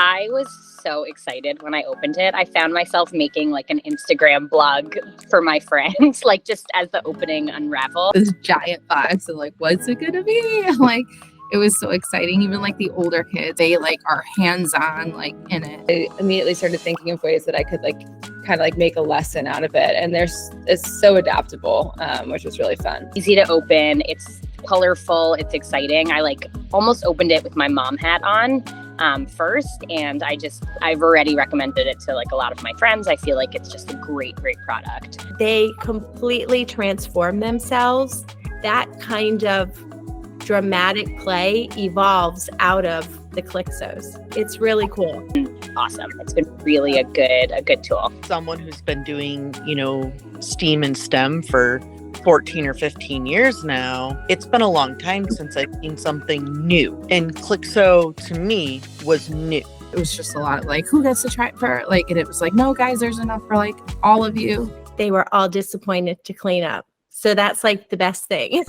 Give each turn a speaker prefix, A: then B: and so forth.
A: I was so excited when I opened it. I found myself making like an Instagram blog for my friends, like just as the opening unraveled.
B: This giant box and like, what's it gonna be? Like, it was so exciting. Even like the older kids, they like are hands-on like in it.
C: I immediately started thinking of ways that I could like kind of like make a lesson out of it. And it's so adaptable, which was really fun.
A: Easy to open. It's colorful. It's exciting. I like almost opened it with my mom hat on first. And I've already recommended it to like a lot of my friends. I feel like it's just a great product.
D: They completely transform themselves. That kind of dramatic play evolves out of the Clixos. It's really cool.
A: Awesome. It's been really a good tool.
E: Someone who's been doing, STEAM and STEM for 14 or 15 years now, it's been a long time since I've seen something new. And Clixo, to me, was new.
B: It was just a lot of like, who gets to try it for? Like, and it was like, no, guys, there's enough for like all of you.
D: They were all disappointed to clean up. So that's like the best thing.